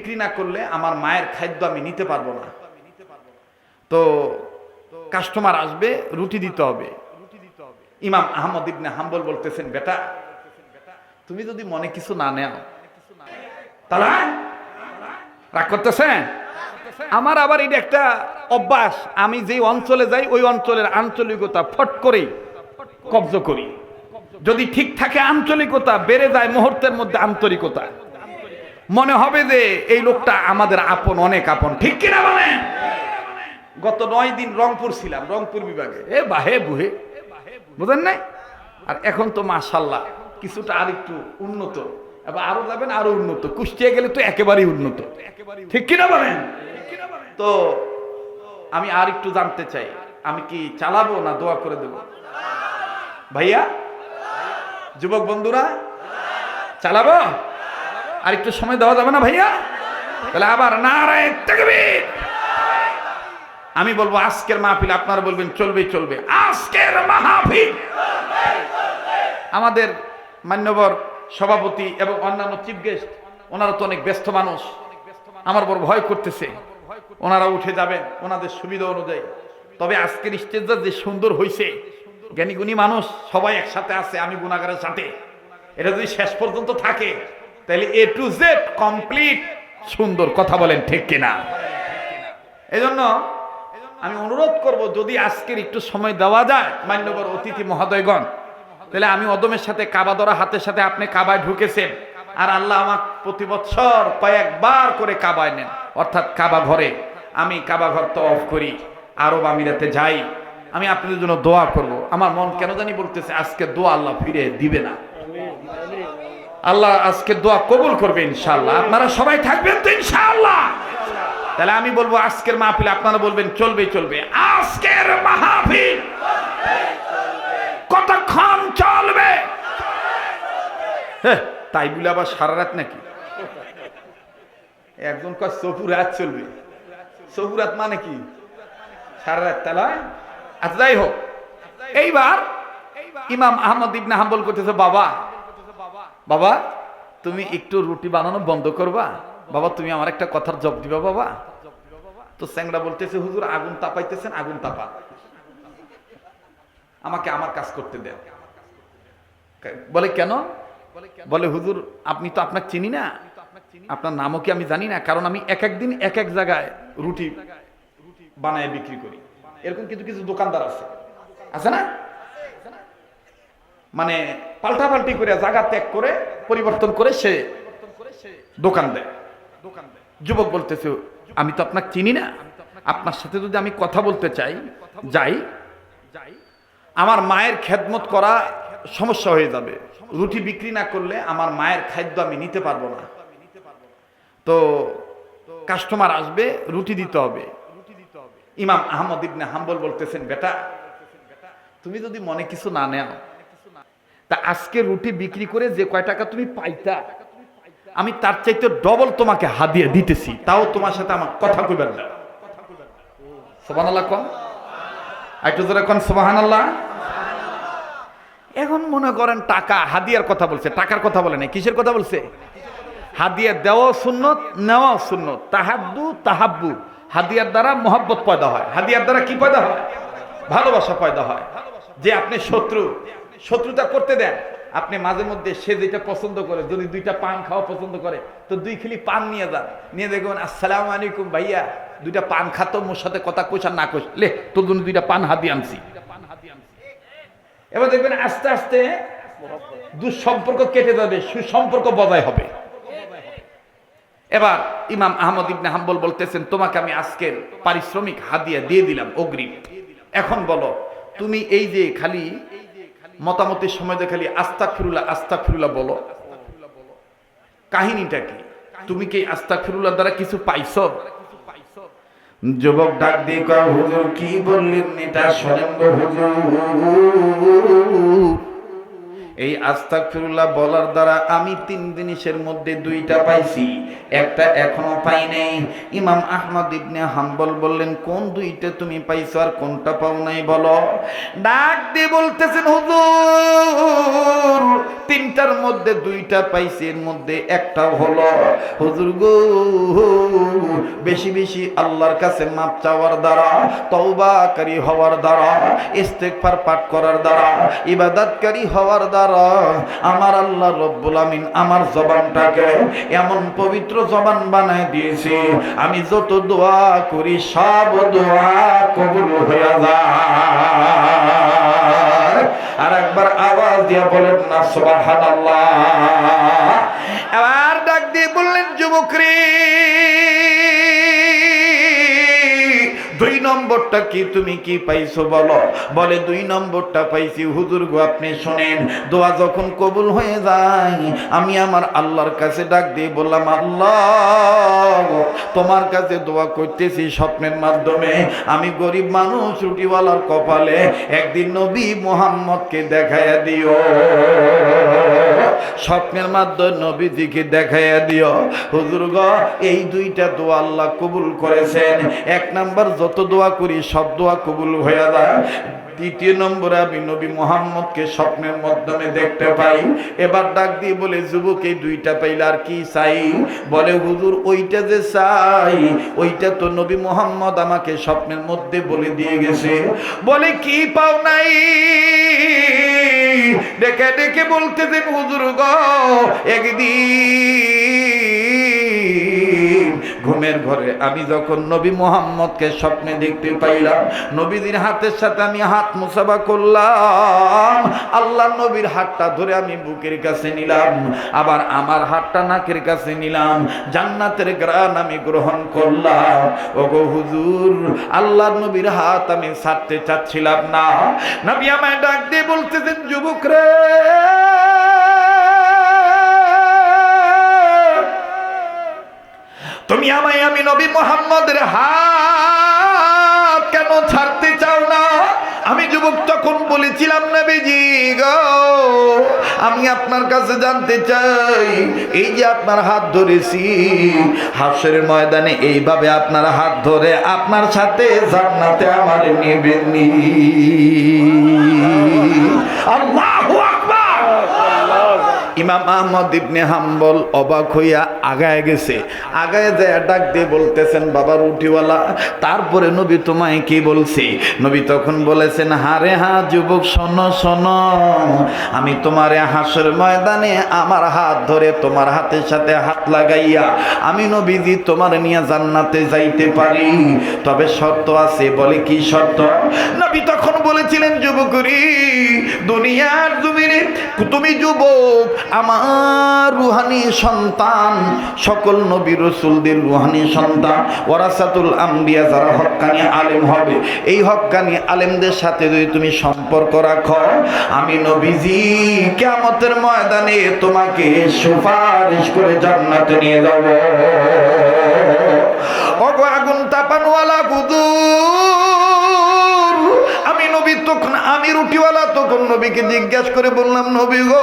বিক্রি না করলে আমার মায়ের খাদ্য আমি নিতে পারবো না। তো কাস্টমার আসবে, রুটি দিতে হবে। ইমাম আহমদ ইবনে হাম্বল বলতেছেন, বেটা তুমি যদি মনে কিছু না নেও তাহলে রাগ করতেছেন। আমার আবার এটা একটা অভ্যাস, আমি যে অঞ্চলে যাই ওই অঞ্চলের আঞ্চলিকতা ফট করেই কব্জ করি। যদি ঠিক থাকে আঞ্চলিকতা বেড়ে যায় মুহূর্তের মধ্যে আন্তরিকতা, মনে হবে যে এই লোকটা আমাদের আপন, অনেক আপন। ঠিক কিনা বলেন? গত 9 দিন রংপুর ছিলাম, রংপুর বিভাগে, এ বাহে বুহে, বুঝেন নাই? আর এখন তো মাশাআল্লাহ কিছুটা আর একটু উন্নত, এবার আরো যাবেন আরো উন্নত, কুষ্টিয়া গেলে তো একেবারেই উন্নত। ঠিক কিনা বলেন? তো আমি আর একটু জানতে চাই, আমি কি চালাবো না দোয়া করে দেব? ভাইয়া, যুবক বন্ধুরা, চালাবো? আর একটু সময় দেওয়া যাবে না ভাইয়া? তাহলে আবার নারায়ে তাকবীর। আমি বলবো আজকের মাহফিল, আপনারা বলবেন চলবে চলবে। আজকের মাহফিল আমাদের মান্যবর সভাপতি এবং অন্যান্য চিফ গেস্ট, ওনারা তো অনেক ব্যস্ত মানুষ, আমার বড় ভয় করতেছে ওনারা উঠে যাবেন ওনাদের সুবিধা অনুযায়ী। তবে আজকের স্টেজটা যে সুন্দর হয়েছে, জ্ঞানীগুণী মানুষ সবাই একসাথে আছে, আমি গুনাহগারের সাথে, এটা যদি শেষ পর্যন্ত থাকে তাহলে A to Z কমপ্লিট সুন্দর। কথা বলেন ঠিক কিনা? এজন্য আমি অনুরোধ করব, যদি আজকের একটু সময় দেওয়া যায় মান্যবর অতিথি মহোদয়গণ, তাহলে আমি অদমের সাথে কাবা ধরা হাতের সাথে আপনি কাবায় ঢুকেছেন, আর আল্লাহ আমার প্রতি বছর কয়েকবার করে কাবায় নেন, অর্থাৎ কাবা ঘরে আমি কাবা ঘর তওয়াফ করি, আরব আমিরাতে যাই, আমি আপনাদের জন্য দোয়া করব। আমার মন কেন জানি বলতেছে আজকে দোয়া আল্লাহ ফিরে দিবে না, আল্লাহ আজকে দোয়া কবুল করবে ইনশাআল্লাহ। আপনারা সবাই থাকবেন তো ইনশাআল্লাহ? তাহলে আমি বলবো আজকের মাহফিল, আপনারা বলবেন চলবে চলবে। আজকের মাহফিল কতক্ষণ চলবে? তাই বলে আবার সারা রাত নাকি? একজন কয় সফু রাত চলবে। সফু রাত মানে কি? সারা রাত। তাহলে আচ্ছা যাই হোক, এইবার ইমাম আহমদ ইবনে হাম্বল করতেছে, বাবা বাবা তুমি একটু রুটি বানানো বন্ধ করবা, বাবা তুমি আমার একটা কথার জবাব দিবা বাবা। তো স্যাংরা বলতেছে, হুজুর আগুন তাপাইতেছেন, আগুন তাপা, আমাকে আমার কাজ করতে দেন। বলে কেন? বলে হুজুর আপনি তো আপনাকে চিনি না, আপনার নামও কি আমি জানি না, কারণ আমি এক এক দিন এক এক জায়গায় রুটি বানায় বিক্রি করি। এরকম কিছু কিছু দোকানদার আছে না, মানে পাল্টাপাল্টি করে জায়গা ত্যাগ করে পরিবর্তন করে সে দোকান দেয়। যুবক বলতেছে, আমি তো আপনাকে চিনি না, আপনার সাথে যদি আমি কথা বলতে চাই যাই, আমার মায়ের খেদমত করা সমস্যা হয়ে যাবে, রুটি বিক্রি না করলে আমার মায়ের খাদ্য আমি নিতে পারবো না। তো কাস্টমার আসবে, রুটি দিতে হবে। ইমাম আহমদ ইবনে হাম্বল বলতেছেন, বেটা তুমি যদি মনে কিছু না নেও, তা আজকে রুটি বিক্রি করে যে কয় টাকা তুমি পাইতা, আমি তার চাইতে ডবল তোমাকে হাদিয়া দিতেছি, তাও তোমার সাথে আমার কথা কইবেন না। সুবহানাল্লাহ কোন, একটু জোরে কোন সুবহানাল্লাহ। এখন মনে করেন টাকা হাদিয়ার কথা বলছে, টাকার কথা বলে না, কিসের কথা বলছে? হাদিয়া দেওয়া সুন্নত, নেওয়া সুন্নত। তাহাদ্দু তাহাব্বু, হাদিয়ার দ্বারা মোহাব্বত পয়দা হয়। হাদিয়ার দ্বারা কি পয়দা হয়? ভালোবাসা পয়দা হয়। যে আপনি শত্রুতা করতে দেন, আপনি মাঝে মধ্যে সে যেটা পছন্দ করে, যদি 2টা পান খাওয়া পছন্দ করে তো 2 খিলি পান নিয়ে যান, নিয়ে দেখবেন আসসালামু আলাইকুম ভাইয়া 2টা পান খাতো, মোর সাথে কথা কইছ আর না কইছ, লে তোর জন্য 2টা পান হাদিয়া আনছি। এবার দেখবেন আস্তে আস্তে দুঃসম্পর্ক কেটে যাবে, সুসম্পর্ক বজায় হবে। এবার ইমাম আহমদ ইবনে হাম্বল বলতেছেন, তোমাকে আমি আজকের পারিশ্রমিক হাদিয়া দিয়ে দিলাম অগ্রিম। এখন বলো তুমি এই যে খালি মতামতের সময় যে খালি আস্তাগফিরুল্লাহ আস্তাগফিরুল্লাহ বলো, কাহিনীটা কি? তুমি কি আস্তাগফিরুল্লাহ দ্বারা কিছু পাইছো? যুবক ডাক দিয়ে কয়, হুজুর কি বললেন এটা শোনেন গো হুজুর, এই আস্তাগফিরুল্লাহ বলার দ্বারা আমি 3 জিনিসের মধ্যে 2টা পাইছি, একটা এখনো পাই নাই। ইমাম আহমদ ইবনে হাম্বল বললেন, কোন 2টা তুমি পাইছো আর কোনটা পাও নাই বলো? ডাক দিয়ে বলতেছেন, হুজুর 3টার মধ্যে 2টা পাইছি, এর মধ্যে একটা হলো হুজুর গো বেশি বেশি আল্লাহর কাছে মাপ চাওয়ার দ্বারা, তওবাকারী হওয়ার দ্বারা, ইস্তেগফার পাঠ করার দ্বারা, ইবাদতকারী হওয়ার দ্বারা আমার আল্লাহ রব্বুল আমিন আমার জবানটাকে এমন পবিত্র জবান বানায় দিয়েছে, আমি যত দোয়া করি সব দোয়া কবুল হয়ে যায়। আর একবার আওয়াজ দিয়ে বলেন না সুবহানাল্লাহ। এবার ডাক দিয়ে বললেন, যুবক রে 2 নম্বরটা কি, তুমি কি পাইছো বলো? বলে 2 নম্বরটা পাইছি হুজুর গো, আপনি শোনেন, দোয়া যখন কবুল হয়ে যায় আমি আমার আল্লাহর কাছে ডাক দিয়ে বললাম, আল্লাহ তোমার কাছে দোয়া করতেছি স্বপ্নের মাধ্যমে, আমি গরিব মানুষ, রুটিওয়ালার কপালে একদিন নবী মুহাম্মদকে দেখাইয়া দিও, স্বপ্নের মাধ্যমে নবীজিকে দেখাইয়া দিও। হুজুর গো এই 2টা দোয়া আল্লাহ কবুল করেছেন। 1 নাম্বার যত দোয়া করি সব দোয়া কবুল হয়ে যায়। 2 নম্বরে আমি নবী মুহাম্মদকে স্বপ্নের মাধ্যমে দেখতে পাই। এবার ডাক দিয়ে বলে, যুবক এই 2টা পাইলে আর কি চাই? বলে হুজুর ওইটা যে চাই ওইটা তো নবী মুহাম্মদ আমাকে স্বপ্নের মধ্যে বলে দিয়ে গেছে। বলে কি পাও নাই? ডেকে ডেকে বলতেছে, হুজুর গো একদিন ঘুমের ঘরে আমি যখন নবী মুহাম্মদকে স্বপ্নে দেখতে পাইলাম, নবীজির হাতের সাথে আমি হাত মুসাফা করলাম, আল্লাহ নবীর হাতটা ধরে আমি বুকের কাছে নিলাম, আবার আমার হাতটা নাকের কাছে নিলাম, জান্নাতের ঘ্রাণ আমি গ্রহণ করলাম। ওগো হুজুর আল্লাহ নবীর হাত আমি ছাড়তে চাচ্ছিলাম না। নবী আমায় ডাক দিয়ে বলতেছেন, যুবক রে তুমি আমায়, আমি নবী মুহাম্মদের হাত কেন ছাড়তে চাও না? আমি যুবক তখন বলেছিলাম, নবীজি গো আমি আপনার কাছে জানতে চাই, এই যে আপনার হাত ধরেছি হাসরের ময়দানে এইভাবে আপনার হাত ধরে আপনার সাথে জান্নাতে আমার নেবেননি? আল্লাহু আকবার। ইমাম আহমদ ইবনে হাম্বল অবাক হইয়া আগায় গেছে, আগায় যায় ডাক দিয়ে বলতেছেন, বাবা রুটিওয়ালা তারপরে নবী তোমায় কি বলছি? নবী তখন বলেছেন, হারে হা যুবক শোনো শোনো, আমি তোমারে হাসর ময়দানে আমার হাত ধরে তোমার হাতের সাথে হাত লাগাইয়া আমি নবীজি তোমার নিয়ে জান্নাতে যাইতে পারি, তবে শর্ত আছে। বলে কি শর্ত? নবী তখন বলেছিলেন, যুবকরি দুনিয়ার জমিনে তুমি যুবক আমার রুহানি সন্তান, সকল নবী রাসূলদের রুহানি সন্তান, ওয়ারাসাতুল আম্বিয়া, যারা হক্কানি আলেম হবে, এই হক্কানি আলেমদের সাথে যদি তুমি সম্পর্ক রাখো, আমি নবীজি কিয়ামতের ময়দানে তোমাকে সুপারিশ করে জান্নাতে নিয়ে যাব। ওগো আগুন তাপানওয়ালা হুজুর, আমি নবী তখন, আমি রুটিওয়ালা তখন নবীকে জিজ্ঞাসা করে বললাম, নবী গো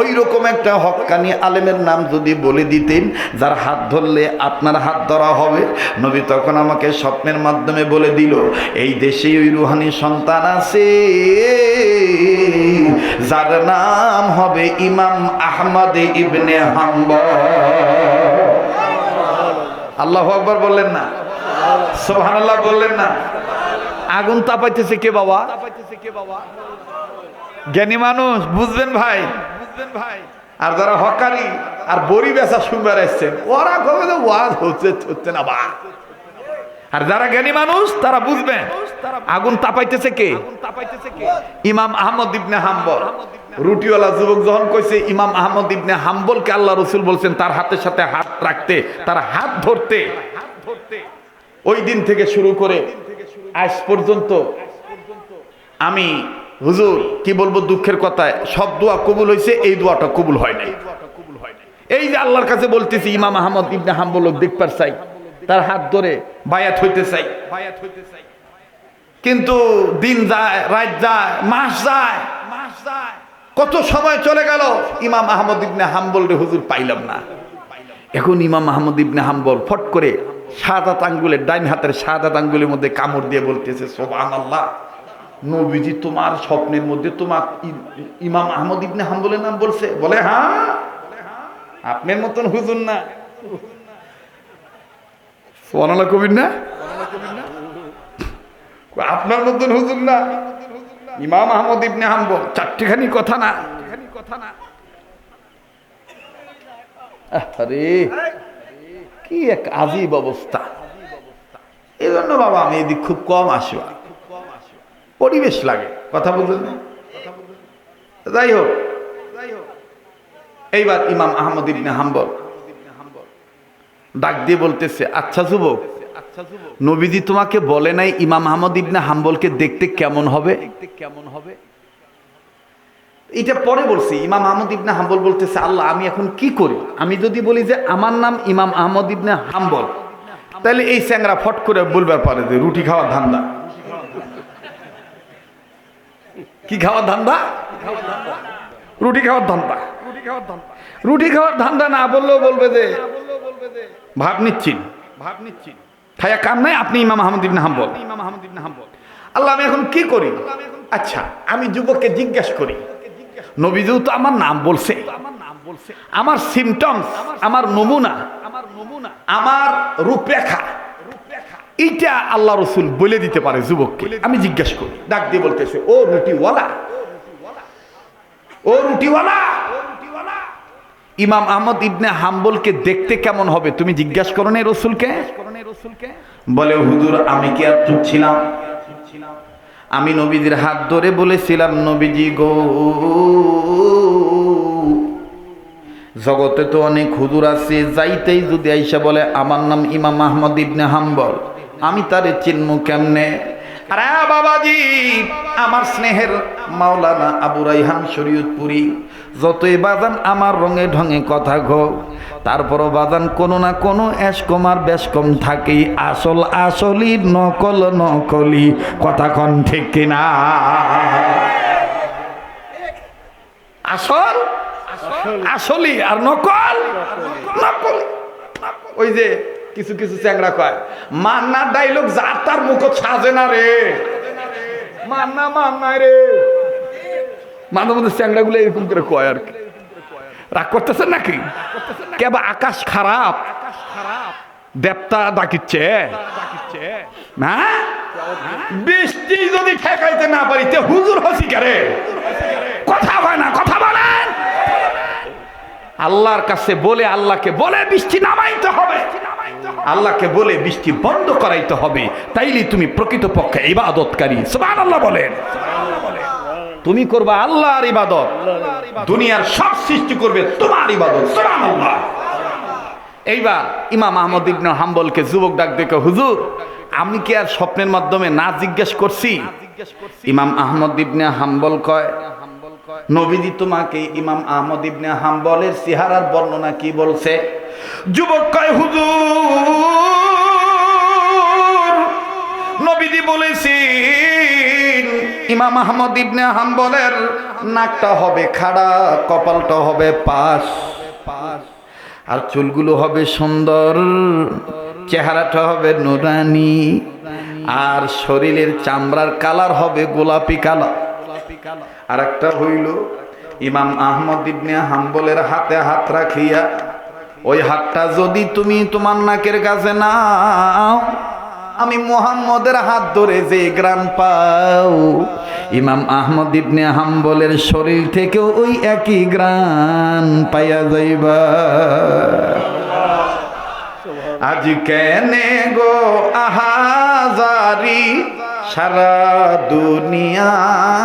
ওই রকম একটা হক্কানি আলেমের নাম যদি বলে দিতেন যার হাত ধরলে আপনার হাত ধরা হবে। নবী তখন আমাকে স্বপ্নের মাধ্যমে বলে দিল, এই দেশে ওই রুহানি সন্তান আছে যার নাম হবে ইমাম আহমদ ইবনে হাম্বল। আল্লাহু আকবার বললেন না? সুবহানাল্লাহ বললেন না? আগুন তাপাইতেছে কে বাবা? জ্ঞানী মানুষ বুঝবেন ভাই, বুঝবেন ভাই। আর যারা হকারি আর বড়ি বেচা শুনবার এসছেন, ওরা কবে তো ওয়াজ হচ্ছে না বা। আর যারা জ্ঞানী মানুষ তারা বুঝবেন আগুন তাপাইতেছে কে? ইমাম আহমদ ইবনে হাম্বল। রুটিওয়ালা যুবক যখন কইছে ইমাম আহমদ ইবনে হাম্বলকে আল্লাহ রসুল বলছেন তার হাতের সাথে হাত রাখতে, তার হাত ধরতে, ওই দিন থেকে শুরু করে আজ পর্যন্ত আমি হুজুর কি বলবো, দুঃখের কথা, সব দোয়া কবুল হয়েছে, এই দোয়াটা কবুল হয় নাই। এই যে আল্লাহর কাছে বলতেছি ইমাম আহমদ ইবনে হাম্বল দেখবার চাই, তার হাত ধরে বায়াত হইতে চাই, কিন্তু দিন যায়, রাত যায়, মাস যায়, কত সময় চলে গেল, ইমাম আহমদ ইবনে হাম্বল রে হুজুর পাইলাম না। এখন ইমাম আহমদ ইবনে হাম্বল ফট করে শাহাদাত আঙ্গুলের, ডাইন হাতের শাহাদাত আঙ্গুলের মধ্যে কামড় দিয়ে বলতেছে, সুবহানাল্লাহ, নবীজি তোমার স্বপ্নের মধ্যে তোমার ইমাম আহমদ ইবনে হাম্বলের নাম বলছে? বলে হ্যাঁ, আপনার মতন হুজুর না। সুবহানাল্লাহ কবির না, আপনার মতন হুজুর না, ইমাম আহমদ ইবনে হাম্বল। চারটিখানি কথা না। আরে কি এক আজীব অবস্থা। এই জন্য বাবা আমি এদিক খুব কম আসবা, পরিবেশ লাগে, কথা বলতে। যাই হোক, এইবার ইমাম আহমদ ইবনে হাম্বল ডাক দিয়ে বলতেছে, আচ্ছা যুবক, নবীজি তোমাকে বলে নাই ইমাম আহমদ ইবনে হাম্বলকে দেখতে কেমন হবে? এটা পরে বলছি। ইমাম আহমদ ইবনে হাম্বল বলতেছে, আল্লাহ আমি এখন কি করি? আমি যদি বলি যে আমার নাম ইমাম আহমদ ইবনে হাম্বল, তাহলে এই চ্যাংরা ফট করে বলবার পারে যে রুটি খাওয়ার ধান্দা। কি খাওয়ার ধান্দা? রুটি খাওয়ার ধান্দা। রুটি খাওয়ার ধান্দা না বললেও বলবে যে ভাব নিচ্ছেন, খায়া কাম নাই, আপনি ইমাম আহমদ ইবনে হাম্বল। আল্লাহ আমি এখন কি করি? আচ্ছা আমি যুবককে জিজ্ঞেস করি, নবীজিও তো আমার নাম বলছে, আমার সিমটমস, আমার নমুনা, আমার রূপরেখা, এইটা আল্লাহ রসুল বলে দিতে পারে যুবককে। আমি জিজ্ঞেস করি। ডাক দিয়ে বলতেছে, ও রুটিওয়ালা, ও রুটিওয়ালা, ইমাম আহমদ ইবনে হাম্বলকে দেখতে কেমন হবে তুমি জিজ্ঞেস করো না রসুলকে? বলে হুজুর আমি কি আর চুপ ছিলাম? আমি নবীজির হাত ধরে বলেছিলাম, নবীজি গো, জগতে তো অনেক হুজুর আছে, যাইতেই যদি আইসা বলে আমার নাম ইমাম আহমদ ইবনে হাম্বল, আমি তারে চিনমু কেমনে? আরে বাবাজি, আমার স্নেহের মাওলানা আবু রাইহান শরীয়তপুরি, যতই বাজান আমার রঙে ঢঙে কথা গো, তারপরও বাজান কোনো না কোনো এসকমার বেশকম থাকেই। আসল আসলি, নকল নকলি, কথা কন ঠিক কিনা? আসল আসলি আর নকল নকলি। ওই যে কিছু কিছু চ্যাংরা কয়, মান্না ডাইলগ যার তার মুখ সাজে না রে, মান্না রে। মাঝে মধ্যে চ্যাংরা গুলো এরকম করে কয় আর কি। রাগ করতেছেন নাকি? কেবা আকাশ খারাপ, দেবতা ডাকিচ্ছে না? বৃষ্টি যদি ঠেকাইতে না পারি তে হুজুর হসি কারে? কথা হয় না, কথা বলেন। আল্লাহর কাছে বলে, আল্লাহকে বলে বৃষ্টি নামাইতে হবে, আল্লাহকে বলে বৃষ্টি বন্ধ করাইতে হবে, তাইলে তুমি প্রকৃতপক্ষে ইবাদতকারী। সুবহানাল্লাহ বলেন। তুমি করবা আল্লাহর ইবাদত, দুনিয়ার সব সৃষ্টি করবে তোমার ইবাদত। সুবহানাল্লাহ। এইবার ইমাম আহমদ ইবনে হাম্বলকে যুবক ডাক দেখে, হুজুর আমি কি আর স্বপ্নের মাধ্যমে না জিজ্ঞেস করছি? ইমাম আহমদ ইবনে হাম্বল কয়, নবীজি তোমাকে ইমাম আহমদ ইবনে হাম্বলের চেহারার বর্ণনা কি বলছে? যুবক কয়, হুজুর নবীজি বলেছেন ইমাম আহমদ ইবনে হাম্বলের নাকটা হবে খাড়া, কপালটা হবে পাশ, আর চুলগুলো হবে সুন্দর, চেহারাটা হবে নুরানি, আর শরীরের চামড়ার কালার হবে গোলাপি কালার। আর একটা হইল ইমাম আহমদ ইবনে হাম্বলের হাতে হাত রাখিয়া, ওই হাতটা যদি তুমি তোমার নাকের কাছে নাও, আমি মুহাম্মদের হাত ধরে যে গ্রান পাও, ইমাম আহমদ ইবনে হাম্বলের শরীর থেকেও ওই একই গ্রান পাইয়া যাইবা। আজ কেনে গো আহাজারি সারা দুনিয়ায়,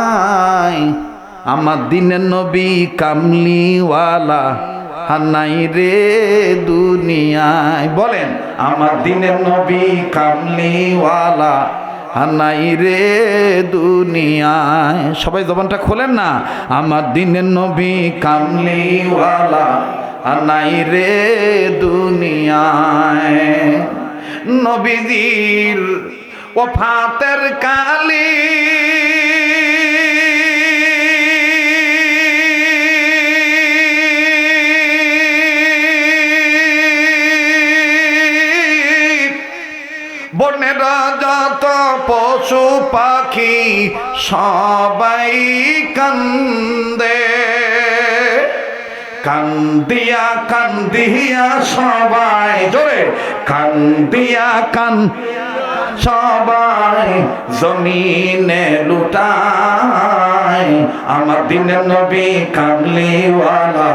আমার দিনের নবী কামলিওয়ালা হানাই রে দুনিয়ায়। বলেন, আমার দিনের নবী কামলিওয়ালা হানাই রে দুনিয়ায়। সবাই জবানটা খোলেন না, আমার দিনের নবী কামলিওয়ালা হানাই রে দুনিয়ায়। নবীজির ওফাতের কালি বনেরা যত পশু পাখি সবাই কান্দে, কান্দিয়া কান্দিয়া সবাই, জোরে কান্দিয়া সবাই জমিনে লুটায়। আমার দিনের নবী কামলিওয়ালা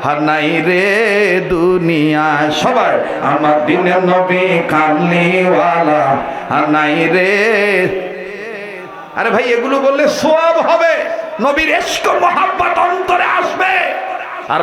হানাই রে দুনিয়ায়, সবাই আমার দিনের নবী কামলিওয়ালা হানাই রে। আরে ভাই এগুলো বললে সওয়াব হবে, নবীর ইশক ও মহব্বত অন্তরে আসবে। আর